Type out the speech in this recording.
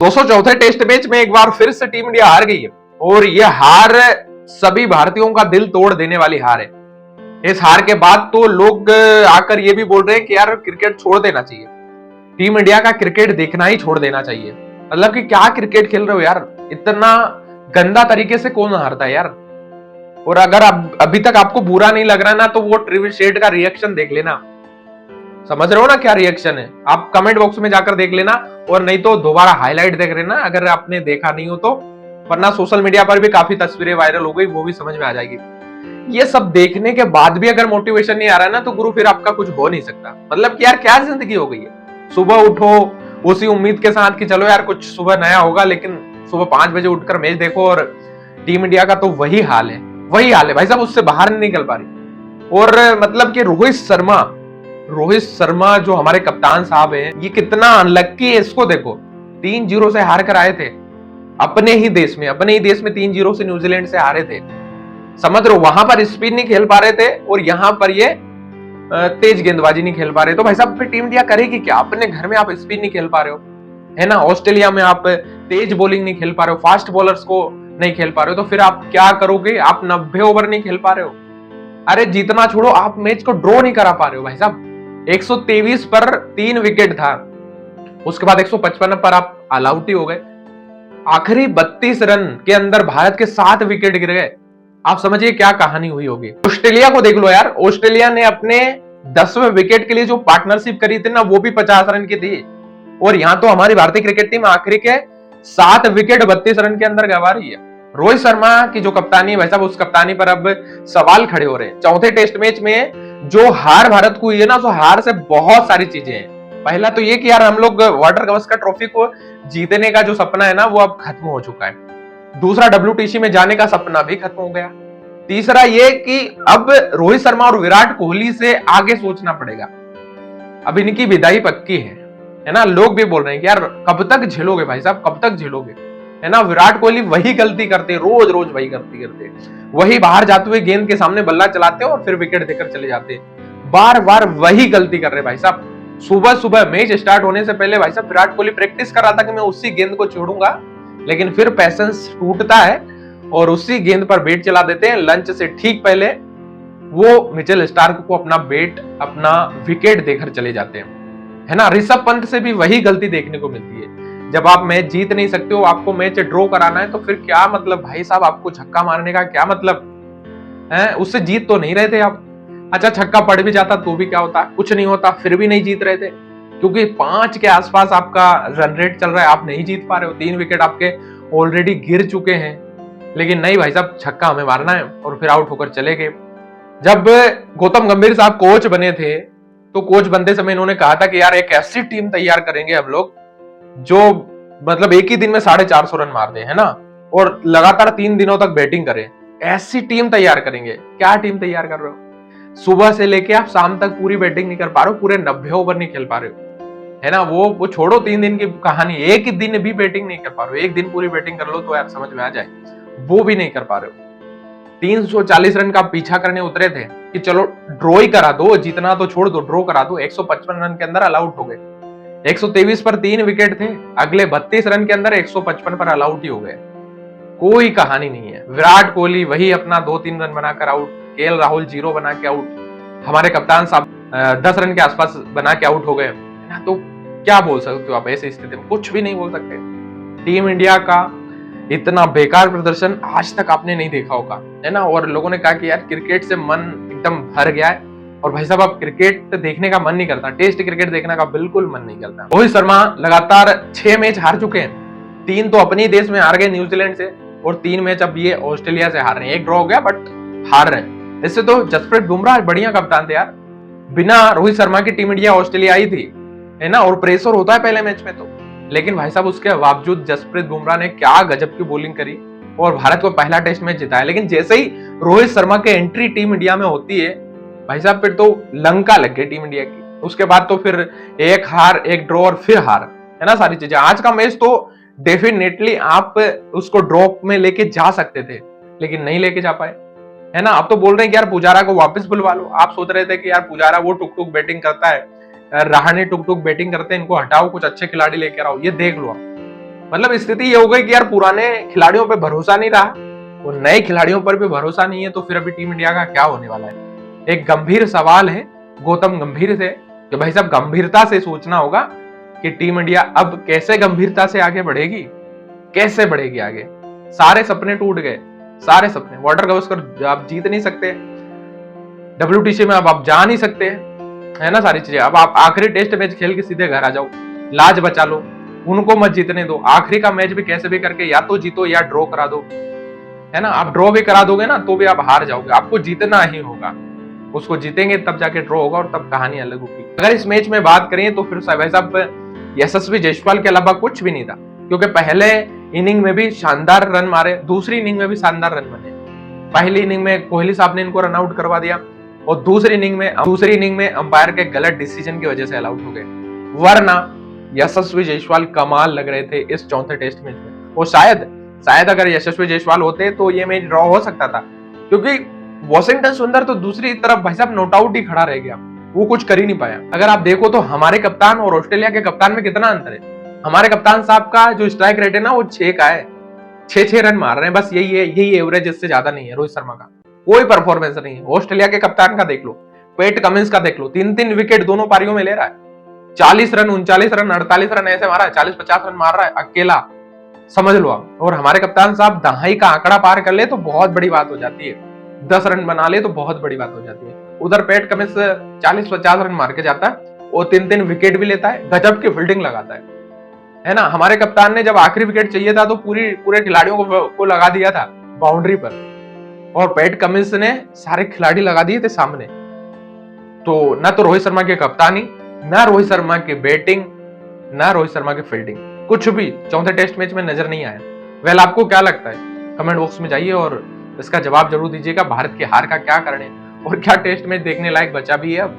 204 test match में एक बार फिर से टीम इंडिया हार गई है और यह हार सभी भारतीयों का दिल तोड़ देने वाली हार है। इस हार के बाद तो लोग आकर ये भी बोल रहे हैं कि यार क्रिकेट छोड़ देना चाहिए, टीम इंडिया का क्रिकेट देखना ही छोड़ देना चाहिए। मतलब कि क्या क्रिकेट खेल रहे हो यार, इतना गंदा तरीके से कौन हारता है यार। और अगर अभी तक आपको बुरा नहीं लग रहा ना, तो वो ट्रिविल शेड का रिएक्शन देख लेना, समझ रहे हो ना क्या रिएक्शन है। आप कमेंट बॉक्स में जाकर देख लेना, और नहीं तो दोबारा हाईलाइट देख लेना अगर आपने देखा नहीं हो तो, वरना सोशल मीडिया पर भी काफी तस्वीरें वायरल हो गई, वो भी समझ में आ जाएगी। ये सब देखने के बाद भी अगर मोटिवेशन नहीं आ रहा है ना, तो गुरु फिर आपका कुछ हो नहीं सकता। मतलब कि यार क्या जिंदगी हो गई है, सुबह उठो उसी उम्मीद के साथ कि चलो यार कुछ सुबह नया होगा, लेकिन सुबह 5 बजे उठकर मैच देखो और टीम इंडिया का तो वही हाल है, वही हाल है भाई साहब, उससे बाहर नहीं निकल पा रही। और मतलब कि रोहित शर्मा जो हमारे कप्तान साहब हैं, ये कितना अनलक्की है, इसको देखो। 3-0 से हार कर आए थे अपने ही देश में 3-0 से न्यूजीलैंड से हारे थे। समझ रहे हो, वहां पर स्पिन नहीं खेल पा रहे थे और यहां पर ये तेज गेंदबाजी नहीं खेल पा रहे। तो भाई साहब फिर टीम इंडिया करेगी क्या? अपने घर में आप स्पिन नहीं खेल पा रहे हो, है ना, ऑस्ट्रेलिया में आप तेज बॉलिंग नहीं खेल पा रहे हो, फास्ट बॉलर्स को नहीं खेल पा रहे हो, तो फिर आप क्या करोगे? आप 90 ओवर नहीं खेल पा रहे हो। अरे जीतना छोड़ो, आप मैच को ड्रॉ नहीं करा पा रहे हो भाई साहब। 123 पर 3 विकेट था, उसके बाद 155 पर आप ऑल आउट ही हो गए। आखिरी 32 रन के अंदर भारत के 7 विकेट गिर गए। आप समझिए क्या कहानी हुई होगी। ऑस्ट्रेलिया को देख लो यार, ऑस्ट्रेलिया ने अपने 10वें विकेट के लिए जो पार्टनरशिप करी थी ना, वो भी 50 रन की थी। और यहां तो हमारी भारतीय क्रिकेट टीम आखिरी के 7 विकेट 32 रन के अंदर गंवा रही है। रोहित शर्मा की जो कप्तानी है भाई साहब, उस कप्तानी पर अब सवाल खड़े हो रहे हैं। चौथे टेस्ट मैच में जो हार भारत को हुई है ना, तो हार से बहुत सारी चीजें हैं। पहला तो ये कि यार हम लोग वाटर गावस्कर ट्रॉफी को जीतने का जो सपना है ना, वो अब खत्म हो चुका है। दूसरा, WTC में जाने का सपना भी खत्म हो गया। तीसरा ये कि अब रोहित शर्मा और विराट कोहली से आगे सोचना पड़ेगा, अब इनकी विदाई पक्की है ना। लोग भी बोल रहे हैं कि यार कब तक झेलोगे भाई साहब, कब तक झेलोगे, है ना। विराट कोहली वही गलती करते, रोज रोज वही गलती करते, वही बाहर जाते हुए गेंद के सामने बल्ला चलाते और फिर विकेट देकर चले जाते, बार बार वही गलती कर रहे भाई साहब। सुबह सुबह मैच स्टार्ट होने से पहले भाई साहब विराट कोहली प्रैक्टिस कर रहा था कि मैं उसी गेंद को छोड़ूंगा, लेकिन फिर पैसेंस टूटता है और उसी गेंद पर बैट चला देते हैं। लंच से ठीक पहले वो मिचेल स्टार्क को अपना बैट, अपना विकेट देकर चले जाते हैं, है ना। ऋषभ पंत से भी वही गलती देखने को मिलती है। जब आप मैच जीत नहीं सकते हो, आपको मैच ड्रॉ कराना है, तो फिर क्या मतलब भाई साहब, आपको छक्का मारने का क्या मतलब है? उससे जीत तो नहीं रहे थे आप। अच्छा छक्का पड़ भी जाता तो भी क्या होता, कुछ नहीं होता, फिर भी नहीं जीत रहे थे, क्योंकि 5 के आसपास आपका रन रेट चल रहा है, आप नहीं जीत पा रहे हो। 3 विकेट आपके ऑलरेडी गिर चुके हैं, लेकिन नहीं भाई साहब, छक्का हमें मारना है, और फिर आउट होकर चले गए। जब गौतम गंभीर साहब कोच बने थे, तो कोच बनते समय इन्होंने कहा था कि यार एक ऐसी टीम तैयार करेंगे हम लोग जो मतलब एक ही दिन में 450 रन मार दे, है ना, और लगातार 3 दिनों तक बैटिंग करें। ऐसी टीम तैयार करेंगे। क्या टीम तैयार कर रहे हो? सुबह से लेके आप शाम तक पूरी बैटिंग नहीं कर पा रहे हो, पूरे 90 ओवर नहीं खेल पा रहे हो, है ना। वो छोड़ो 3 दिन की कहानी, एक ही दिन भी बैटिंग नहीं कर पा रहे हो। एक दिन पूरी बैटिंग कर लो तो यार समझ में आ जाए, वो भी नहीं कर पा रहे हो। 340 रन का पीछा करने उतरे थे कि चलो ड्रॉ ही करा दो, जीतना तो छोड़ दो, ड्रॉ करा दो। 155 रन के अंदर ऑल आउट हो गए। 123 पर 3 विकेट थे, अगले 32 रन के अंदर 155 पर ऑल आउट ही हो गए। कोई कहानी नहीं है। विराट कोहली वही अपना 2-3 रन बनाकर आउट, केएल राहुल 0 बना के आउट, हमारे कप्तान साहब 10 रन के आसपास बना के आउट हो गए, है ना। तो क्या बोल सकते हो आप ऐसी स्थिति में? कुछ भी नहीं बोल सकते। टीम इंडिया का इतना बेकार प्रदर्शन आज तक आपने नहीं देखा होगा, है ना। और लोगों ने कहा कि यार क्रिकेट से मन एकदम भर गया है, और भाई साहब अब क्रिकेट देखने का मन नहीं करता, टेस्ट क्रिकेट देखने का बिल्कुल मन नहीं करता। रोहित शर्मा लगातार 6 मैच हार चुके हैं। 3 तो अपने देश में हार गए न्यूजीलैंड से, और 3 मैच अब ये ऑस्ट्रेलिया से हार रहे हैं। 1 ड्रॉ हो गया बट हार रहे हैं। इससे तो जसप्रीत बुमराह बढ़िया कप्तान थे यार। बिना रोहित शर्मा की टीम इंडिया ऑस्ट्रेलिया आई थी, है ना, और प्रेशर होता है पहले मैच में तो, लेकिन भाई साहब उसके बावजूद जसप्रीत बुमराह ने क्या गजब की बॉलिंग करी और भारत को पहला टेस्ट मैच जिताया। लेकिन जैसे ही रोहित शर्मा की एंट्री टीम इंडिया में होती है भाई साहब, फिर तो लंका लग गई टीम इंडिया की। उसके बाद तो फिर 1 हार 1 ड्रॉ और फिर हार, है ना, सारी चीजें। आज का मैच तो डेफिनेटली आप उसको ड्रॉप में लेके जा सकते थे, लेकिन नहीं लेके जा पाए, है ना। आप तो बोल रहे हैं कि यार पुजारा को वापस बुलवा लो। आप सोच रहे थे कि यार पुजारा वो टुक टुक बैटिंग करता है, रहाणे टुक टुक बैटिंग करते हैं, इनको हटाओ, कुछ अच्छे खिलाड़ी लेकर आओ। ये देख लो आप, मतलब स्थिति ये हो गई कि यार पुराने खिलाड़ियों पे भरोसा नहीं रहा और नए खिलाड़ियों पर भी भरोसा नहीं है, तो फिर अभी टीम इंडिया का क्या होने वाला है। एक गंभीर सवाल है गौतम गंभीर से कि भाई साहब गंभीरता से सोचना होगा कि टीम इंडिया अब कैसे गंभीरता से आगे बढ़ेगी, कैसे बढ़ेगी आगे। सारे सपने टूट गए, सारे सपने। वाटर गावस्कर आप जीत नहीं सकते, WTC में अब आप जा नहीं सकते, है ना सारी चीजें। अब आप आखिरी टेस्ट मैच खेल के सीधे घर आ जाओ, लाज बचा लो, उनको मत जीतने दो। आखिरी का मैच भी कैसे भी करके या तो जीतो या ड्रॉ करा दो, है ना। आप ड्रॉ भी करा दोगे ना तो भी आप हार जाओगे, आपको जीतना ही होगा। उसको जीतेंगे तब जाके ड्रॉ होगा और तब कहानी अलग होगी। अगर इस मैच में बात करें तो फिर भाई साहब यशस्वी जायसवाल के अलावा कुछ भी नहीं था, क्योंकि पहले इनिंग में भी शानदार रन मारे, दूसरी इनिंग में भी शानदार रन बने। पहली इनिंग में कोहली साहब ने इनको रन आउट करवा दिया और दूसरी इनिंग में अंपायर के गलत डिसीजन की वजह से ऑल आउट हो गए, वरना यशस्वी जायसवाल कमाल लग रहे थे इस चौथे टेस्ट मैच में। और शायद अगर यशस्वी जायसवाल होते तो ये मैच ड्रॉ हो सकता था, क्योंकि वॉशिंगटन सुंदर तो दूसरी तरफ भाई साहब नॉट आउट ही खड़ा रह गया, वो कुछ कर ही नहीं पाया। अगर आप देखो तो हमारे कप्तान और ऑस्ट्रेलिया के कप्तान में कितना अंतर है। हमारे कप्तान साहब का जो स्ट्राइक रेट है ना वो 6 का है, 6 रन मार रहे हैं बस, यही है, यही एवरेज, इससे ज्यादा नहीं है। रोहित शर्मा का कोई परफॉर्मेंस नहीं है। ऑस्ट्रेलिया के कप्तान का देख लो, पैट कमिंस का देख लो, 3-3 विकेट दोनों पारियों में ले रहा है, 40 रन, 39 रन, 48 रन ऐसे मारा है, 40-50 रन मार रहा है अकेला, समझ लो आप। और हमारे कप्तान साहब दहाई का आंकड़ा पार कर ले तो बहुत बड़ी बात हो जाती है, 10 रन बना ले तो बहुत बड़ी बात हो जाती है। उधर पैट कमिंस 40-50 रन मार के जाता है और 3-3 विकेट भी लेता है, गजब की फील्डिंग लगाता है ना। हमारे कप्तान ने जब आखिरी विकेट चाहिए था तो पूरे खिलाड़ियों को लगा दिया था बाउंड्री पर, और पैट कमिंस ने सारे खिलाड़ी लगा दिए थे सामने। तो ना तो रोहित शर्मा की कप्तानी, ना रोहित शर्मा की बैटिंग, ना रोहित शर्मा की फील्डिंग, कुछ भी चौथे टेस्ट मैच में नजर नहीं आया। वेल आपको क्या लगता है, कमेंट बॉक्स में जाइए और इसका जवाब जरूर दीजिएगा। भारत की हार का क्या कारण है और क्या टेस्ट मैच देखने लायक बचा भी है अब।